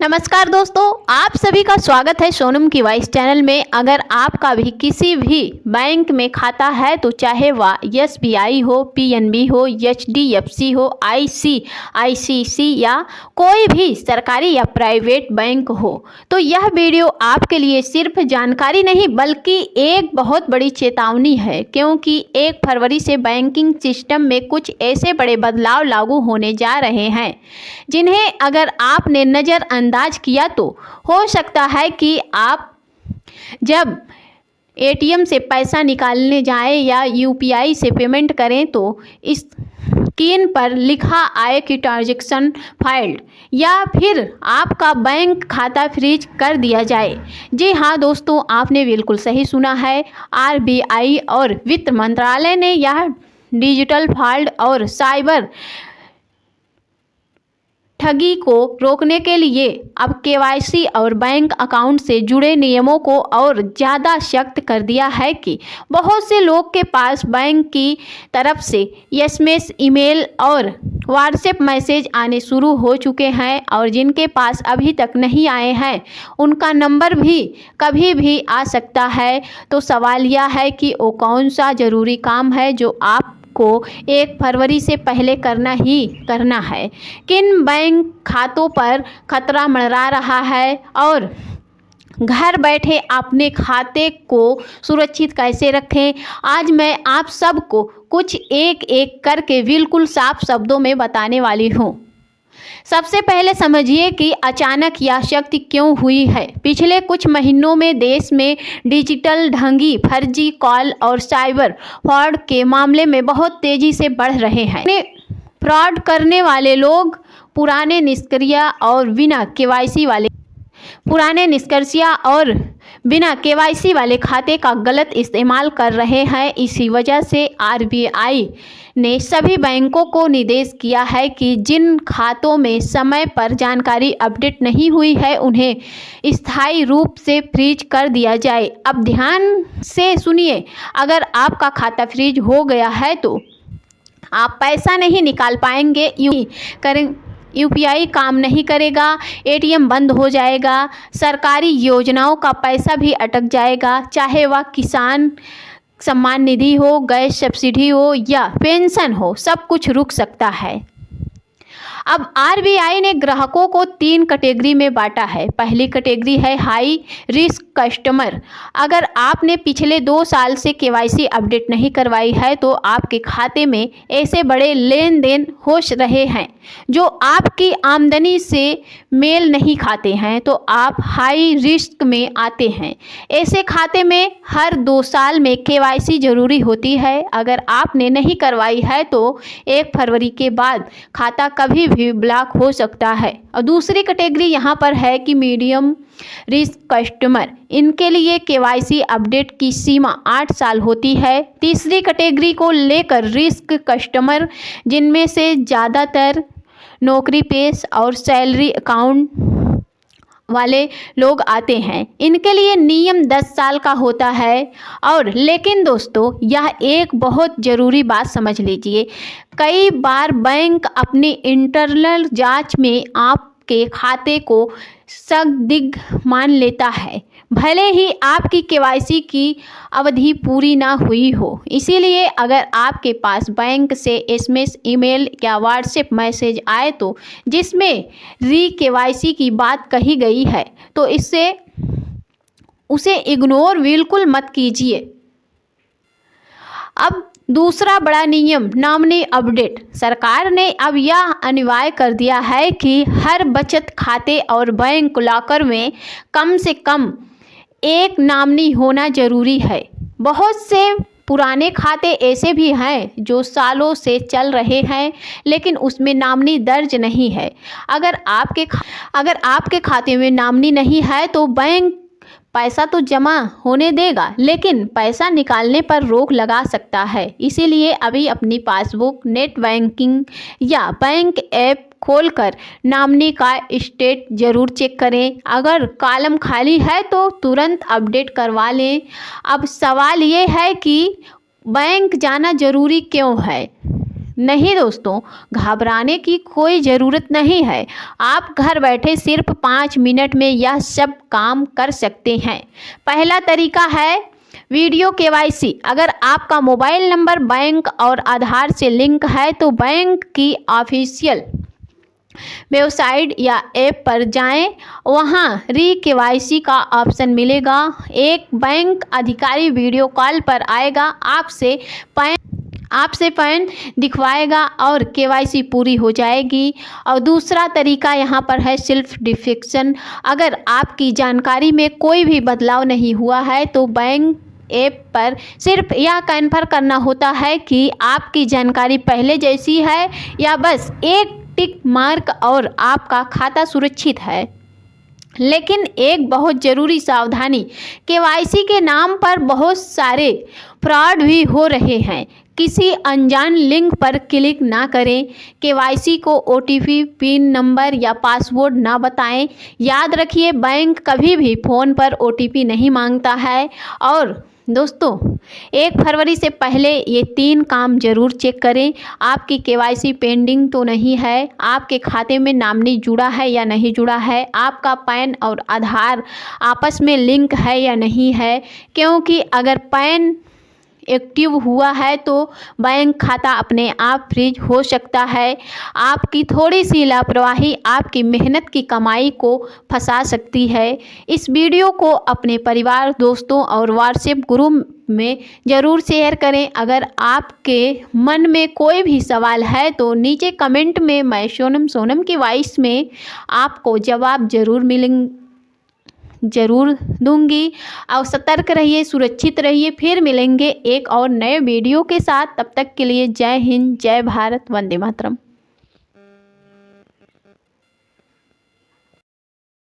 नमस्कार दोस्तों, आप सभी का स्वागत है सोनम की वॉइस चैनल में। अगर आपका भी किसी भी बैंक में खाता है तो चाहे वह एसबीआई हो, पीएनबी हो, एचडीएफसी हो, आईसीआईसीआई या कोई भी सरकारी या प्राइवेट बैंक हो, तो यह वीडियो आपके लिए सिर्फ जानकारी नहीं बल्कि एक बहुत बड़ी चेतावनी है, क्योंकि 1 फरवरी से बैंकिंग सिस्टम में कुछ ऐसे बड़े बदलाव लागू होने जा रहे हैं जिन्हें अगर आपने नज़रअंदाज किया तो हो सकता है कि आप जब एटीएम से पैसा निकालने जाएं या यूपीआई से पेमेंट करें तो इस स्क्रीन पर लिखा आए कि ट्रांजैक्शन फाइल्ड या फिर आपका बैंक खाता फ्रीज कर दिया जाए। जी हाँ दोस्तों, आपने बिल्कुल सही सुना है। आरबीआई और वित्त मंत्रालय ने यह डिजिटल फ्रॉड और साइबर ठगी को रोकने के लिए अब केवाईसी और बैंक अकाउंट से जुड़े नियमों को और ज़्यादा सख्त कर दिया है कि बहुत से लोग के पास बैंक की तरफ से एसएमएस, ईमेल और व्हाट्सएप मैसेज आने शुरू हो चुके हैं और जिनके पास अभी तक नहीं आए हैं उनका नंबर भी कभी भी आ सकता है। तो सवाल यह है कि वो कौन सा ज़रूरी काम है जो आप को 1 फरवरी से पहले करना है। किन बैंक खातों पर खतरा मंडरा रहा है और घर बैठे अपने खाते को सुरक्षित कैसे रखें, आज मैं आप सबको कुछ एक एक करके बिल्कुल साफ शब्दों में बताने वाली हूँ। सबसे पहले समझिए कि अचानक यह शक्ति क्यों हुई है। पिछले कुछ महीनों में देश में डिजिटल ठगी, फर्जी कॉल और साइबर फ्रॉड के मामले में बहुत तेजी से बढ़ रहे हैं। फ्रॉड करने वाले लोग पुराने निष्क्रिय और बिना केवाईसी वाले खाते का गलत इस्तेमाल कर रहे हैं। इसी वजह से आरबीआई ने सभी बैंकों को निर्देश किया है कि जिन खातों में समय पर जानकारी अपडेट नहीं हुई है उन्हें स्थायी रूप से फ्रीज कर दिया जाए। अब ध्यान से सुनिए, अगर आपका खाता फ्रीज हो गया है तो आप पैसा नहीं निकाल पाएंगे, यूपीआई काम नहीं करेगा, एटीएम बंद हो जाएगा, सरकारी योजनाओं का पैसा भी अटक जाएगा, चाहे वह किसान सम्मान निधि हो, गैस सब्सिडी हो या पेंशन हो, सब कुछ रुक सकता है। अब आरबीआई ने ग्राहकों को 3 कैटेगरी में बांटा है। पहली कैटेगरी है हाई रिस्क कस्टमर। अगर आपने पिछले 2 साल से केवाईसी अपडेट नहीं करवाई है तो आपके खाते में ऐसे बड़े लेन देन हो रहे हैं जो आपकी आमदनी से मेल नहीं खाते हैं तो आप हाई रिस्क में आते हैं। ऐसे खाते में हर 2 साल में केवाईसी जरूरी होती है। अगर आपने नहीं करवाई है तो 1 फरवरी के बाद खाता कभी भी ब्लॉक हो सकता है। और दूसरी कैटेगरी यहाँ पर है कि मीडियम रिस्क कस्टमर। इनके लिए केवाईसी अपडेट की सीमा 8 साल होती है। तीसरी कैटेगरी को लेकर रिस्क कस्टमर, जिनमें से ज़्यादातर नौकरी पेश और सैलरी अकाउंट वाले लोग आते हैं। इनके लिए नियम 10 साल का होता है। और लेकिन दोस्तों, यह एक बहुत ज़रूरी बात समझ लीजिए, कई बार बैंक अपनी इंटरनल जांच में आपके खाते को संदिग्ध मान लेता है, भले ही आपकी केवाईसी की अवधि पूरी ना हुई हो। इसीलिए अगर आपके पास बैंक से एसएमएस, ईमेल या व्हाट्सएप मैसेज आए तो जिसमें केवाईसी की बात कही गई है तो उसे इग्नोर बिल्कुल मत कीजिए। अब दूसरा बड़ा नियम, नॉमिनी अपडेट। सरकार ने अब यह अनिवार्य कर दिया है कि हर बचत खाते और बैंक लॉकर में कम से कम एक नॉमिनी होना जरूरी है। बहुत से पुराने खाते ऐसे भी हैं जो सालों से चल रहे हैं लेकिन उसमें नॉमिनी दर्ज नहीं है। अगर आपके खाते में नॉमिनी नहीं है तो बैंक पैसा तो जमा होने देगा लेकिन पैसा निकालने पर रोक लगा सकता है। इसीलिए अभी अपनी पासबुक, नेट बैंकिंग या बैंक ऐप खोलकर नॉमिनी का स्टेट जरूर चेक करें। अगर कॉलम खाली है तो तुरंत अपडेट करवा लें। अब सवाल ये है कि बैंक जाना जरूरी क्यों है। नहीं दोस्तों, घबराने की कोई ज़रूरत नहीं है। आप घर बैठे सिर्फ 5 मिनट में यह सब काम कर सकते हैं। पहला तरीका है वीडियो केवाईसी। अगर आपका मोबाइल नंबर बैंक और आधार से लिंक है तो बैंक की ऑफिशियल वेबसाइट या ऐप पर जाएं, वहां री केवाईसी का ऑप्शन मिलेगा। एक बैंक अधिकारी वीडियो कॉल पर आएगा, आपसे पैन दिखवाएगा और केवाईसी पूरी हो जाएगी। और दूसरा तरीका यहाँ पर है सेल्फ वेरिफिकेशन। अगर आपकी जानकारी में कोई भी बदलाव नहीं हुआ है तो बैंक ऐप पर सिर्फ यह कन्फर्म करना होता है कि आपकी जानकारी पहले जैसी है या बस एक टिक मार्क और आपका खाता सुरक्षित है। लेकिन एक बहुत ज़रूरी सावधानी, केवाईसी के नाम पर बहुत सारे फ्रॉड भी हो रहे हैं। किसी अनजान लिंक पर क्लिक ना करें। केवाईसी को ओटीपी, पिन नंबर या पासवर्ड ना बताएं। याद रखिए, बैंक कभी भी फ़ोन पर ओटीपी नहीं मांगता है। और दोस्तों, 1 फरवरी से पहले ये 3 काम जरूर चेक करें। आपकी केवाईसी पेंडिंग तो नहीं है, आपके खाते में नॉमिनी जुड़ा है या नहीं जुड़ा है, आपका पैन और आधार आपस में लिंक है या नहीं है। क्योंकि अगर पैन एक्टिव हुआ है तो बैंक खाता अपने आप फ्रीज हो सकता है। आपकी थोड़ी सी लापरवाही आपकी मेहनत की कमाई को फंसा सकती है। इस वीडियो को अपने परिवार, दोस्तों और व्हाट्सएप ग्रुप में ज़रूर शेयर करें। अगर आपके मन में कोई भी सवाल है तो नीचे कमेंट में मैं सोनम की वॉइस में आपको जवाब ज़रूर दूंगी। और सतर्क रहिए, सुरक्षित रहिए। फिर मिलेंगे एक और नए वीडियो के साथ। तब तक के लिए जय हिंद, जय भारत, वंदे मातरम।